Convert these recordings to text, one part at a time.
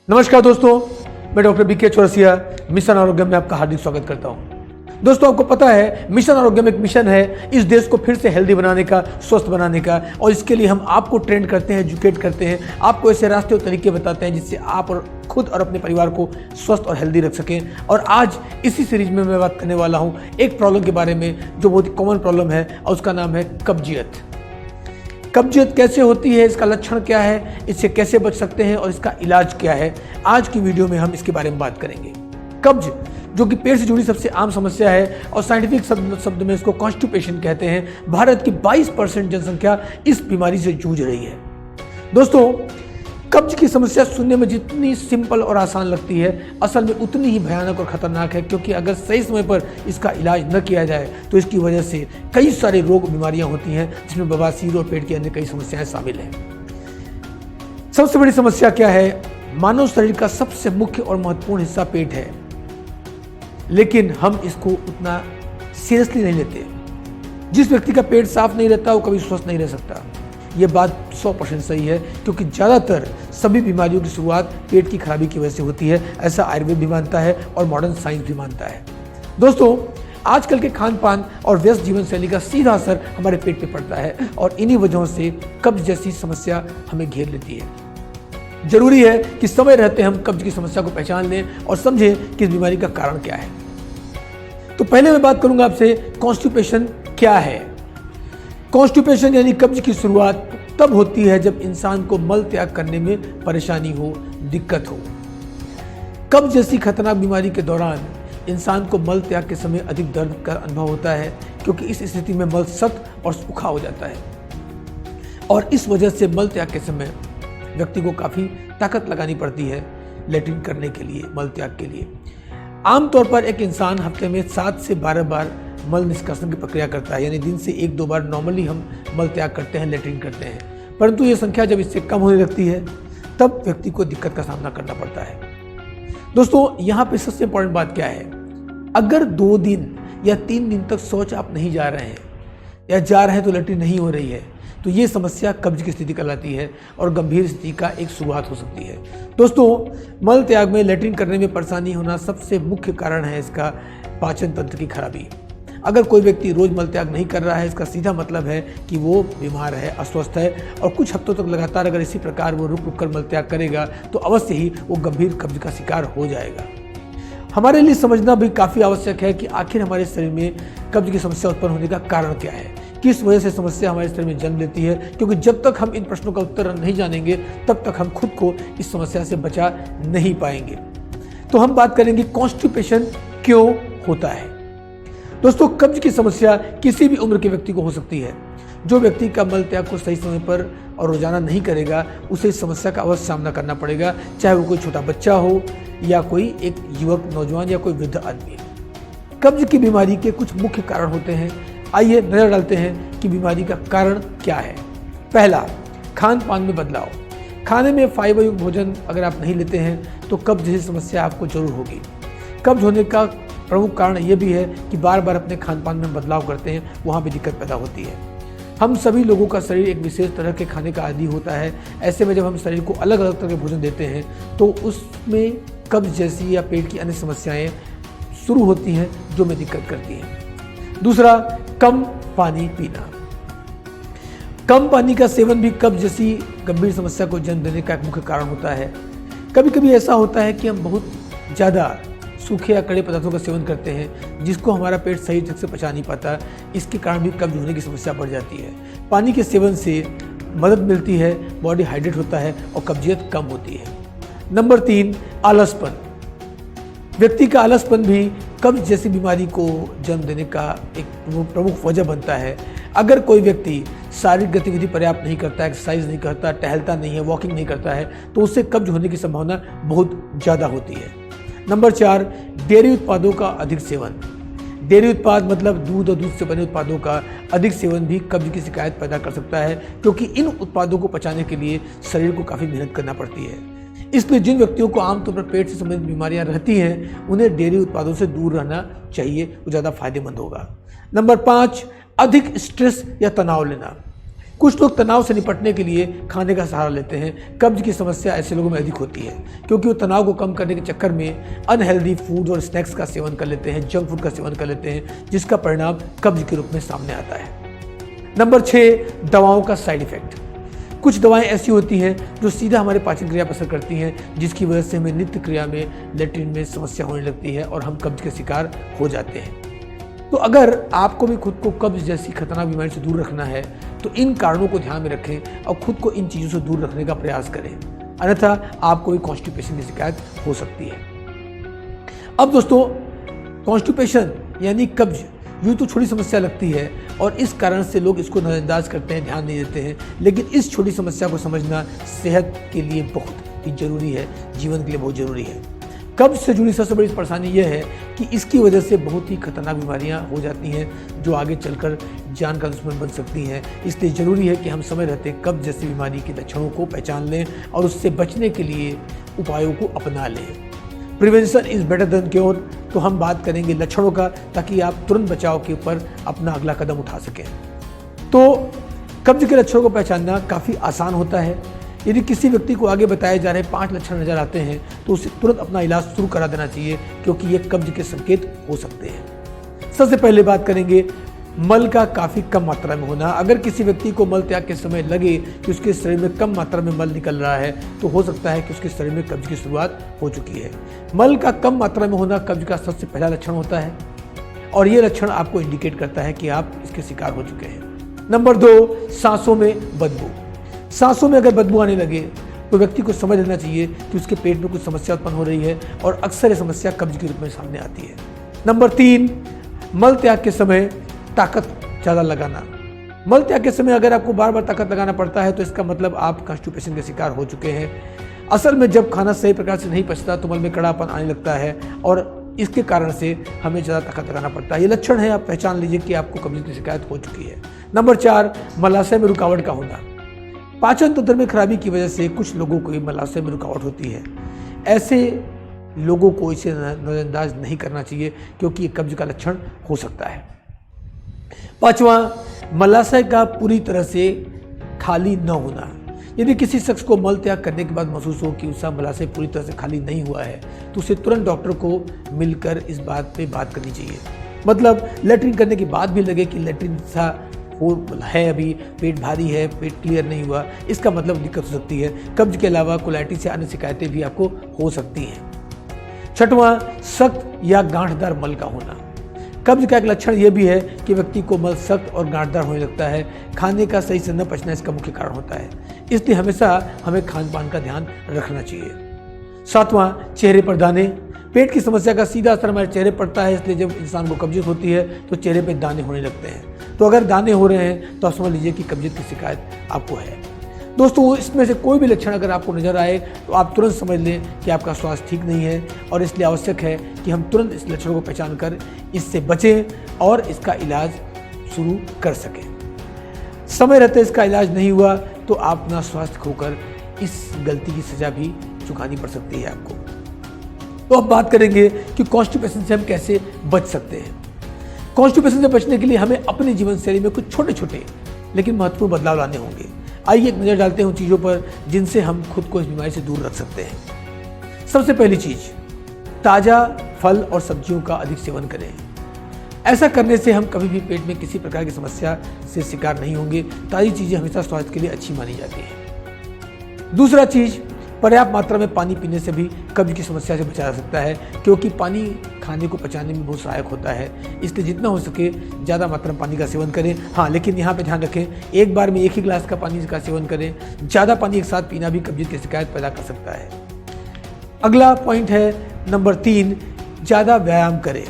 नमस्कार दोस्तों, मैं डॉक्टर बीके चौरसिया मिशन आरोग्य में आपका हार्दिक स्वागत करता हूं। दोस्तों, आपको पता है मिशन आरोग्य में एक मिशन है इस देश को फिर से हेल्दी बनाने का, स्वस्थ बनाने का, और इसके लिए हम आपको ट्रेन करते हैं, एजुकेट करते हैं, आपको ऐसे रास्ते और तरीके बताते हैं जिससे आप और खुद और अपने परिवार को स्वस्थ और हेल्दी रख सकें। और आज इसी सीरीज में मैं बात करने वाला हूँ एक प्रॉब्लम के बारे में जो बहुत ही कॉमन प्रॉब्लम है और उसका नाम है कब्जियत। कब्जियत कैसे होती है, इसका लक्षण क्या है, इससे कैसे बच सकते हैं और इसका इलाज क्या है, आज की वीडियो में हम इसके बारे में बात करेंगे। कब्ज जो कि पेट से जुड़ी सबसे आम समस्या है और साइंटिफिक शब्द में इसको कॉन्स्टिपेशन कहते हैं। भारत की 22% जनसंख्या इस बीमारी से जूझ रही है। दोस्तों, कब्ज की समस्या सुनने में जितनी सिंपल और आसान लगती है, असल में उतनी ही भयानक और खतरनाक है, क्योंकि अगर सही समय पर इसका इलाज न किया जाए तो इसकी वजह से कई सारे रोग बीमारियां होती हैं, जिसमें बवासीर और पेट की अन्य कई समस्याएं शामिल हैं। सबसे बड़ी समस्या क्या है? मानव शरीर का सबसे मुख्य और महत्वपूर्ण हिस्सा पेट है, लेकिन हम इसको उतना सीरियसली नहीं लेते। जिस व्यक्ति का पेट साफ नहीं रहता वो कभी स्वस्थ नहीं रह सकता। ये बात 100% सही है, क्योंकि ज़्यादातर सभी बीमारियों की शुरुआत पेट की खराबी की वजह से होती है। ऐसा आयुर्वेद भी मानता है और मॉडर्न साइंस भी मानता है। दोस्तों, आजकल के खान पान और व्यस्त जीवन शैली का सीधा असर हमारे पेट पे पड़ता है और इन्हीं वजहों से कब्ज जैसी समस्या हमें घेर लेती है। जरूरी है कि समय रहते हम कब्ज की समस्या को पहचान लें और समझें कि इस बीमारी का कारण क्या है। तो पहले मैं बात करूंगा आपसे कॉन्स्टिपेशन क्या है। कॉन्स्टिपेशन यानी कब्ज की शुरुआत तब होती है जब इंसान को मल त्याग करने में परेशानी हो, दिक्कत हो। कब्ज जैसी खतरनाक बीमारी के दौरान इंसान को मल त्याग के समय अधिक दर्द का अनुभव होता है, क्योंकि इस स्थिति में मल सख्त और सूखा हो जाता है और इस वजह से मल त्याग के समय व्यक्ति को काफ़ी ताकत लगानी पड़ती है लैट्रिन करने के लिए, मल त्याग के लिए। आमतौर पर एक इंसान हफ्ते में 7 से 12 बार मल निष्कासन की प्रक्रिया करता है, यानी दिन से 1-2 बार नॉर्मली हम मल त्याग करते हैं, लैट्रिन करते हैं। परंतु ये संख्या जब इससे कम होने लगती है तब व्यक्ति को दिक्कत का सामना करना पड़ता है। दोस्तों, यहाँ पे सबसे इंपॉर्टेंट बात क्या है? अगर 2 दिन या 3 दिन तक शौच आप नहीं जा रहे हैं या जा रहे हैं तो लैट्रिन नहीं हो रही है, तो ये समस्या कब्ज की स्थिति कहलाती है और गंभीर स्थिति का एक शुरुआत हो सकती है। दोस्तों, मल त्याग में लैट्रिन करने में परेशानी होना सबसे मुख्य कारण है इसका पाचन तंत्र की खराबी। अगर कोई व्यक्ति रोज मल त्याग नहीं कर रहा है, इसका सीधा मतलब है कि वो बीमार है, अस्वस्थ है, और कुछ हफ्तों तक लगातार अगर इसी प्रकार वो रुक कर मल त्याग करेगा तो अवश्य ही वो गंभीर कब्ज का शिकार हो जाएगा। हमारे लिए समझना भी काफ़ी आवश्यक है कि आखिर हमारे शरीर में कब्ज की समस्या उत्पन्न होने का कारण क्या है, किस वजह से समस्या हमारे शरीर में जन्म लेती है, क्योंकि जब तक हम इन प्रश्नों का उत्तर नहीं जानेंगे तब तक हम खुद को इस समस्या से बचा नहीं पाएंगे। तो हम बात करेंगे कॉन्स्टिपेशन क्यों होता है। दोस्तों, कब्ज की समस्या किसी भी उम्र के व्यक्ति को हो सकती है। जो व्यक्ति का मल त्याग को सही समय पर और रोजाना नहीं करेगा उसे इस समस्या का अवश्य सामना करना पड़ेगा, चाहे वो कोई छोटा बच्चा हो या कोई एक युवक, नौजवान या कोई वृद्ध आदमी। कब्ज की बीमारी के कुछ मुख्य कारण होते हैं। आइए नजर डालते हैं कि बीमारी का कारण क्या है। पहला, खान पान में बदलाव। खाने में फाइबर युक्त भोजन अगर आप नहीं लेते हैं तो कब्ज जैसी समस्या आपको जरूर होगी। कब्ज होने का प्रमुख कारण यह भी है कि बार बार अपने खान पान में बदलाव करते हैं, वहाँ भी दिक्कत पैदा होती है। हम सभी लोगों का शरीर एक विशेष तरह के खाने का आदी होता है। ऐसे में जब हम शरीर को अलग अलग तरह के भोजन देते हैं तो उसमें कब्ज जैसी या पेट की अन्य समस्याएं शुरू होती हैं जो में दिक्कत करती हैं। दूसरा, कम पानी पीना। कम पानी का सेवन भी कब्ज जैसी गंभीर समस्या को जन्म देने का एक मुख्य कारण होता है। कभी कभी ऐसा होता है कि हम बहुत ज़्यादा सूखे या कड़े पदार्थों का सेवन करते हैं जिसको हमारा पेट सही ढंग से पचा नहीं पाता। इसके कारण भी कब्ज होने की समस्या बढ़ जाती है। पानी के सेवन से मदद मिलती है, बॉडी हाइड्रेट होता है और कब्जियत कम होती है। नंबर 3, आलसपन। व्यक्ति का आलसपन भी कब्ज जैसी बीमारी को जन्म देने का एक प्रमुख वजह बनता है। अगर कोई व्यक्ति शारीरिक गतिविधि पर्याप्त नहीं करता, एक्सरसाइज नहीं करता, टहलता नहीं है, वॉकिंग नहीं करता है, तो उससे कब्ज होने की संभावना बहुत ज़्यादा होती है। नंबर 4, डेयरी उत्पादों का अधिक सेवन। डेयरी उत्पाद मतलब दूध और दूध से बने उत्पादों का अधिक सेवन भी कब्ज की शिकायत पैदा कर सकता है, क्योंकि इन उत्पादों को पचाने के लिए शरीर को काफ़ी मेहनत करना पड़ती है। इसलिए जिन व्यक्तियों को आमतौर पर पेट से संबंधित बीमारियां रहती हैं उन्हें डेयरी उत्पादों से दूर रहना चाहिए, वो ज़्यादा फायदेमंद होगा। नंबर 5, अधिक स्ट्रेस या तनाव लेना। कुछ लोग तनाव से निपटने के लिए खाने का सहारा लेते हैं। कब्ज की समस्या ऐसे लोगों में अधिक होती है क्योंकि वो तनाव को कम करने के चक्कर में अनहेल्दी फूड और स्नैक्स का सेवन कर लेते हैं, जंक फूड का सेवन कर लेते हैं, जिसका परिणाम कब्ज के रूप में सामने आता है। नंबर 6, दवाओं का साइड इफेक्ट। कुछ दवाएं ऐसी होती हैं जो सीधा हमारे पाचन क्रिया पर असर करती हैं, जिसकी वजह से हमें नित्य क्रिया में लेट्रिन में समस्या होने लगती है और हम कब्ज के शिकार हो जाते हैं। तो अगर आपको भी खुद को कब्ज जैसी खतरनाक बीमारी से दूर रखना है तो इन कारणों को ध्यान में रखें और खुद को इन चीज़ों से दूर रखने का प्रयास करें, अन्यथा आपको भी कॉन्स्टिपेशन की शिकायत हो सकती है। अब दोस्तों, कॉन्स्टिपेशन यानी कब्ज यूँ तो छोटी समस्या लगती है और इस कारण से लोग इसको नज़रअंदाज करते हैं, ध्यान नहीं देते हैं, लेकिन इस छोटी समस्या को समझना सेहत के लिए बहुत ही जरूरी है, जीवन के लिए बहुत ज़रूरी है। कब्ज से जुड़ी सबसे बड़ी परेशानी यह है कि इसकी वजह से बहुत ही खतरनाक बीमारियां हो जाती हैं जो आगे चलकर जान का दुश्मन बन सकती हैं। इसलिए ज़रूरी है कि हम समय रहते कब्ज जैसी बीमारी के लक्षणों को पहचान लें और उससे बचने के लिए उपायों को अपना लें। Prevention is better than cure. तो हम बात करेंगे लक्षणों का, ताकि आप तुरंत बचाव के ऊपर अपना अगला कदम उठा सकें। तो कब्ज के लक्षणों को पहचानना काफ़ी आसान होता है। यदि किसी व्यक्ति को आगे बताए जा रहे 5 लक्षण नजर आते हैं तो उसे तुरंत अपना इलाज शुरू करा देना चाहिए, क्योंकि ये कब्ज के संकेत हो सकते हैं। सबसे पहले बात करेंगे मल का काफ़ी कम मात्रा में होना। अगर किसी व्यक्ति को मल त्याग के समय लगे कि उसके शरीर में कम मात्रा में मल निकल रहा है तो हो सकता है कि उसके शरीर में कब्ज की शुरुआत हो चुकी है। मल का कम मात्रा में होना कब्ज का सबसे पहला लक्षण होता है और ये लक्षण आपको इंडिकेट करता है कि आप इसके शिकार हो चुके हैं। नंबर 2, सांसों में बदबू। सांसों में अगर बदबू आने लगे तो व्यक्ति को समझ लेना चाहिए कि उसके पेट में कुछ समस्या उत्पन्न हो रही है और अक्सर ये समस्या कब्ज के रूप में सामने आती है। नंबर 3, मल त्याग के समय ताकत ज़्यादा लगाना। मल त्याग के समय अगर आपको बार बार ताकत लगाना पड़ता है तो इसका मतलब आप कॉन्स्टिपेशन के शिकार हो चुके हैं। असल में जब खाना सही प्रकार से नहीं पचता तो मल में कड़ापन आने लगता है और इसके कारण से हमें ज़्यादा ताकत लगाना पड़ता है। ये लक्षण है, आप पहचान लीजिए कि आपको कब्ज की शिकायत हो चुकी है। नंबर 4, मलाशय में रुकावट का होना। पाचन तंत्र में खराबी की वजह से कुछ लोगों को मलाशय में रुकावट होती है। ऐसे लोगों को इसे नज़रअंदाज नहीं करना चाहिए, क्योंकि ये कब्ज का लक्षण हो सकता है। 5वां, मलाशय का पूरी तरह से खाली न होना। यदि किसी शख्स को मल त्याग करने के बाद महसूस हो कि उसका मलाशय पूरी तरह से खाली नहीं हुआ है तो उसे तुरंत डॉक्टर को मिलकर इस बात पे बात करनी चाहिए। मतलब लेटरिन करने के बाद भी लगे कि लेटरिन सा हो है, अभी पेट भारी है, पेट क्लियर नहीं हुआ, इसका मतलब दिक्कत हो सकती है। कब्ज के अलावा कोलाइटिस या अन्य शिकायतें भी आपको हो सकती हैं। 6वां, सख्त या गांठदार मल का होना। कब्ज का एक लक्षण यह भी है कि व्यक्ति को मल सख्त और गांठदार होने लगता है। खाने का सही से न पचना इसका मुख्य कारण होता है, इसलिए हमेशा हमें खान पान का ध्यान रखना चाहिए। 7वां, चेहरे पर दाने। पेट की समस्या का सीधा असर हमारे चेहरे पर पड़ता है, इसलिए जब इंसान को कब्जियत होती है तो चेहरे पे दाने होने लगते हैं। तो अगर दाने हो रहे हैं तो आप समझ लीजिए कि कब्जियत की शिकायत आपको है। दोस्तों, इसमें से कोई भी लक्षण अगर आपको नजर आए तो आप तुरंत समझ लें कि आपका स्वास्थ्य ठीक नहीं है और इसलिए आवश्यक है कि हम तुरंत इस लक्षणों को पहचान कर इससे बचें और इसका इलाज शुरू कर सकें। समय रहते इसका इलाज नहीं हुआ तो आप अपना स्वास्थ्य खोकर इस गलती की सजा भी चुकानी पड़ सकती है आपको। तो अब बात करेंगे कि कॉन्स्टिपेशन से हम कैसे बच सकते हैं। कॉन्स्टिपेशन से बचने के लिए हमें अपनी जीवन शैली में कुछ छोटे छोटे लेकिन महत्वपूर्ण बदलाव लाने होंगे। आइए एक नज़र डालते हैं उन चीज़ों पर जिनसे हम खुद को इस बीमारी से दूर रख सकते हैं। सबसे पहली चीज़, ताज़ा फल और सब्जियों का अधिक सेवन करें। ऐसा करने से हम कभी भी पेट में किसी प्रकार की समस्या से शिकार नहीं होंगे। ताज़ी चीज़ें हमेशा स्वास्थ्य के लिए अच्छी मानी जाती हैं। दूसरा चीज़, पर्याप्त मात्रा में पानी पीने से भी कब्ज की समस्या से बचा जा सकता है, क्योंकि पानी खाने को पचाने में बहुत सहायक होता है। इसलिए जितना हो सके ज़्यादा मात्रा में पानी का सेवन करें। हाँ, लेकिन यहाँ पे ध्यान रखें, एक बार में एक ही गिलास का पानी का सेवन करें। ज़्यादा पानी एक साथ पीना भी कब्जियत की शिकायत पैदा कर सकता है। अगला पॉइंट है नंबर 3, ज़्यादा व्यायाम करें।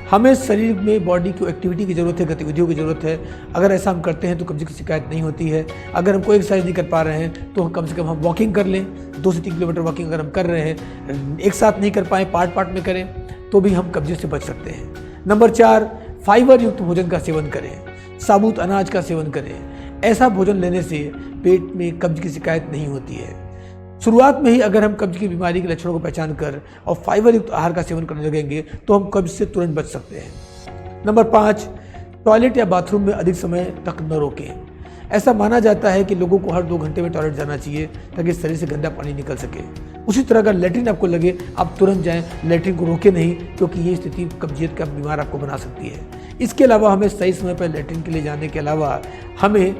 हमें शरीर में बॉडी को एक्टिविटी की ज़रूरत है, गतिविधियों की ज़रूरत है। अगर ऐसा हम करते हैं तो कब्ज की शिकायत नहीं होती है। अगर हम कोई एक्सरसाइज नहीं कर पा रहे हैं तो कम से कम हम वॉकिंग कर लें। 2 से 3 किलोमीटर वॉकिंग अगर हम कर रहे हैं, एक साथ नहीं कर पाए, पार्ट पार्ट में करें, तो भी हम कब्जियत से बच सकते हैं। नंबर 4, फाइबर युक्त भोजन का सेवन करें। साबुत अनाज का सेवन करें। ऐसा भोजन लेने से पेट में कब्ज की शिकायत नहीं होती है। शुरुआत में ही अगर हम कब्ज की बीमारी के लक्षणों को पहचान कर और फाइबर युक्त आहार का सेवन करने लगेंगे तो हम कब्ज से तुरंत बच सकते हैं। नंबर 5, टॉयलेट या बाथरूम में अधिक समय तक न रोकें। ऐसा माना जाता है कि लोगों को हर 2 घंटे में टॉयलेट जाना चाहिए ताकि शरीर से गंदा पानी निकल सके। उसी तरह अगर लेटरिन आपको लगे, आप तुरंत जाएं, लेटरिन को रोकें नहीं, क्योंकि ये स्थिति कब्जियत का बीमार आपको बना सकती है। इसके अलावा हमें सही समय पर लेटरिन के लिए जाने के अलावा हमें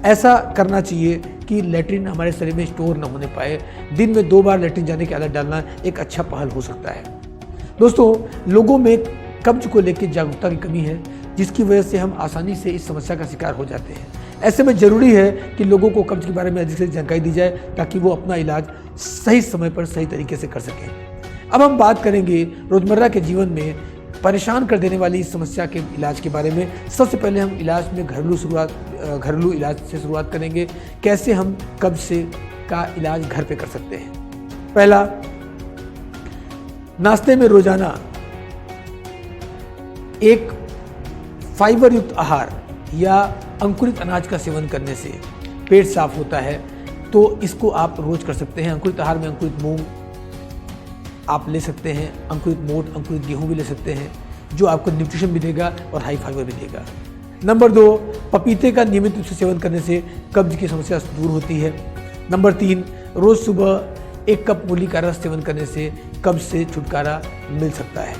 ऐसा करना चाहिए कि लेटरिन हमारे शरीर में स्टोर न होने पाए। दिन में 2 बार लेटरिन जाने की आदत डालना एक अच्छा पहल हो सकता है। दोस्तों, लोगों में कब्ज को लेकर जागरूकता की कमी है, जिसकी वजह से हम आसानी से इस समस्या का शिकार हो जाते हैं। ऐसे में ज़रूरी है कि लोगों को कब्ज के बारे में अधिक से जानकारी दी जाए ताकि वो अपना इलाज सही समय पर सही तरीके से कर सकें। अब हम बात करेंगे रोज़मर्रा के जीवन में परेशान कर देने वाली इस समस्या के इलाज के बारे में। सबसे पहले हम इलाज में घरेलू इलाज से शुरुआत करेंगे। कैसे हम कब्ज से का इलाज घर पे कर सकते हैं। पहला, नाश्ते में रोजाना एक फाइबर युक्त आहार या अंकुरित अनाज का सेवन करने से पेट साफ होता है, तो इसको आप रोज कर सकते हैं। अंकुरित आहार में अंकुरित मूंग आप ले सकते हैं, अंकुरित मोठ, अंकुरित गेहूं भी ले सकते हैं, जो आपको न्यूट्रिशन भी देगा और हाई फाइबर भी देगा। नंबर 2, पपीते का नियमित रूप से सेवन करने से कब्ज की समस्या दूर होती है। नंबर 3, रोज सुबह 1 कप मूली का रस सेवन करने से कब्ज से छुटकारा मिल सकता है।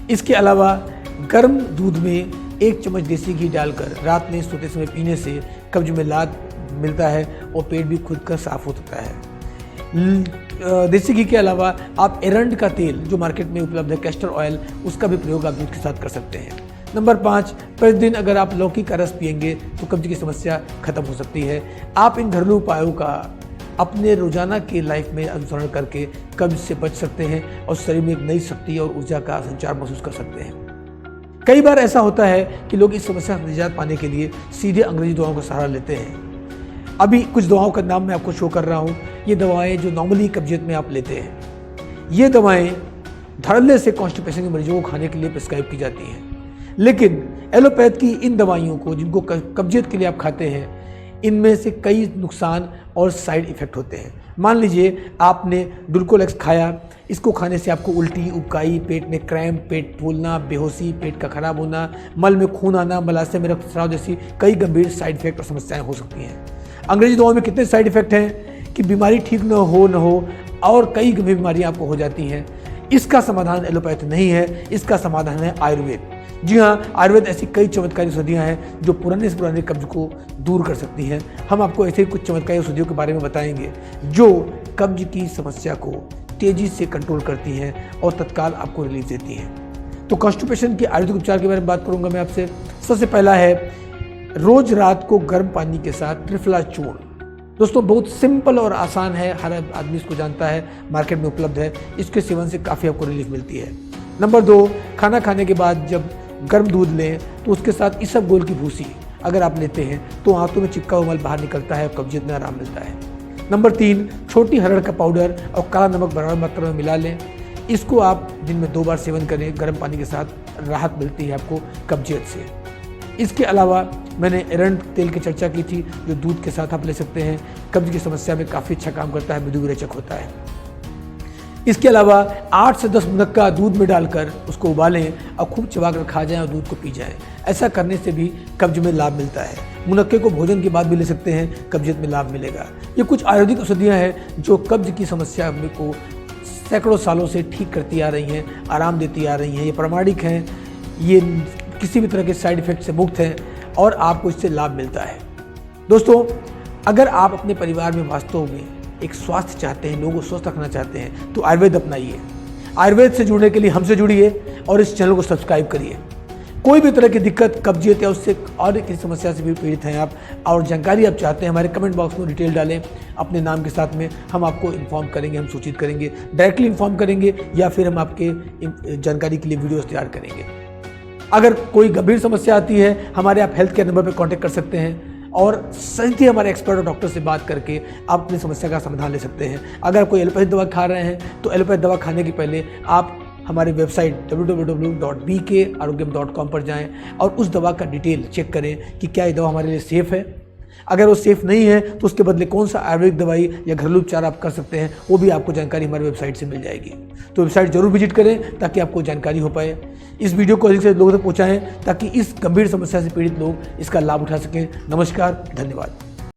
इसके अलावा गर्म दूध में 1 चम्मच देसी घी डालकर रात में सोते समय पीने से कब्ज में लाभ मिलता है और पेट भी खुद का साफ हो सकता है। देसी घी के अलावा आप एरंड का तेल जो मार्केट में उपलब्ध है, कैस्टर ऑयल, उसका भी प्रयोग आप दूध के साथ कर सकते हैं। नंबर 5, प्रतिदिन अगर आप लौकी का रस पिएंगे तो कब्ज की समस्या खत्म हो सकती है। आप इन घरेलू उपायों का अपने रोजाना के लाइफ में अनुसरण करके कब्ज से बच सकते हैं और शरीर में एक नई शक्ति और ऊर्जा का संचार महसूस कर सकते हैं। कई बार ऐसा होता है कि लोग इस समस्या से निजात पाने के लिए सीधे अंग्रेजी दवाओं का सहारा लेते हैं। अभी कुछ दवाओं का नाम मैं आपको शो कर रहा हूँ। ये दवाएं जो नॉर्मली कब्जियत में आप लेते हैं, ये दवाएं धड़ल्ले से कॉन्स्टिपेशन के मरीजों को खाने के लिए प्रिस्क्राइब की जाती हैं। लेकिन एलोपैथ की इन दवाइयों को जिनको कब्जियत के लिए आप खाते हैं, इनमें से कई नुकसान और साइड इफ़ेक्ट होते हैं। मान लीजिए आपने डुल्कोलेक्स खाया, इसको खाने से आपको उल्टी, उबकाई, पेट में क्रैम्प, पेट फूलना, बेहोशी, पेट का खराब होना, मल में खून आना, मलाशय में रक्तस्राव जैसी कई गंभीर साइड इफेक्ट और समस्याएं हो सकती हैं। अंग्रेजी दवाओं में कितने साइड इफेक्ट हैं कि बीमारी ठीक न हो और कई गंभीर बीमारियां आपको हो जाती हैं। इसका समाधान एलोपैथ नहीं है, इसका समाधान है आयुर्वेद। जी हाँ, आयुर्वेद ऐसी कई चमत्कारी औषधियाँ हैं जो पुराने से पुराने कब्ज को दूर कर सकती हैं। हम आपको ऐसे कुछ चमत्कारी औषधियों के बारे में बताएंगे जो कब्ज की समस्या को तेजी से कंट्रोल करती हैं और तत्काल आपको रिलीफ देती हैं। तो कॉन्स्टिपेशन के आयुर्वेदिक उपचार के बारे में बात करूंगा मैं आपसे। सबसे पहला है रोज रात को गर्म पानी के साथ त्रिफला चूर्ण। दोस्तों, बहुत सिंपल और आसान है, हर आदमी इसको जानता है, मार्केट में उपलब्ध है। इसके सेवन से काफ़ी आपको रिलीफ मिलती है। नंबर 2, खाना खाने के बाद जब गर्म दूध लें तो उसके साथ इसबगोल की भूसी अगर आप लेते हैं तो आंतों में चिपका हुआ मल बाहर निकलता है और कब्जियत में आराम मिलता है। नंबर 3, छोटी हरड़ का पाउडर और काला नमक बराबर मात्रा में मिला लें। इसको आप दिन में 2 बार सेवन करें, गर्म पानी के साथ राहत मिलती है आपको कब्जियत से। इसके अलावा मैंने एरंड तेल की चर्चा की थी जो दूध के साथ आप ले सकते हैं, कब्ज की समस्या में काफ़ी अच्छा काम करता है, मृदुविरेचक होता है। इसके अलावा 8 से 10 मुनक्का दूध में डालकर उसको उबालें और खूब चबाकर खा जाएं और दूध को पी जाएं। ऐसा करने से भी कब्ज में लाभ मिलता है। मुनक्के को भोजन के बाद भी ले सकते हैं, कब्जियत में लाभ मिलेगा। ये कुछ आयुर्वेदिक औषधियाँ हैं जो कब्ज की समस्या को सैकड़ों सालों से ठीक करती आ रही हैं, आराम देती आ रही हैं। ये प्रामाणिक हैं, ये किसी भी तरह के साइड इफेक्ट से मुक्त हैं और आपको इससे लाभ मिलता है। दोस्तों, अगर आप अपने परिवार में वास्तव में एक स्वास्थ्य चाहते हैं, लोगों को स्वस्थ रखना चाहते हैं, तो आयुर्वेद अपनाइए। आयुर्वेद से जुड़ने के लिए हमसे जुड़िए और इस चैनल को सब्सक्राइब करिए। कोई भी तरह की दिक्कत, कब्जियत या उससे और किसी समस्या से भी पीड़ित हैं आप और जानकारी आप चाहते हैं, हमारे कमेंट बॉक्स में डिटेल डालें अपने नाम के साथ में, हम आपको इन्फॉर्म करेंगे, हम सूचित करेंगे, डायरेक्टली इन्फॉर्म करेंगे या फिर हम आपके जानकारी के लिए वीडियोस तैयार करेंगे। अगर कोई गंभीर समस्या आती है, हमारे आप हेल्थ केयर नंबर पर कॉन्टैक्ट कर सकते हैं और सीधे हमारे एक्सपर्ट और डॉक्टर से बात करके आप अपनी समस्या का समाधान ले सकते हैं। अगर कोई एलोपैथिक दवा खा रहे हैं तो एलोपैथिक दवा खाने के पहले आप हमारी वेबसाइट www.bkarogam.com पर जाएं और उस दवा का डिटेल चेक करें कि क्या ये दवा हमारे लिए सेफ़ है। अगर वो सेफ़ नहीं है तो उसके बदले कौन सा आयुर्वेदिक दवाई या घरेलू उपचार आप कर सकते हैं, वो भी आपको जानकारी हमारी वेबसाइट से मिल जाएगी। तो वेबसाइट जरूर विजिट करें ताकि आपको जानकारी हो पाए। इस वीडियो को अधिक से लोगों तक पहुँचाएँ ताकि इस गंभीर समस्या से पीड़ित लोग इसका लाभ उठा सकें। नमस्कार, धन्यवाद।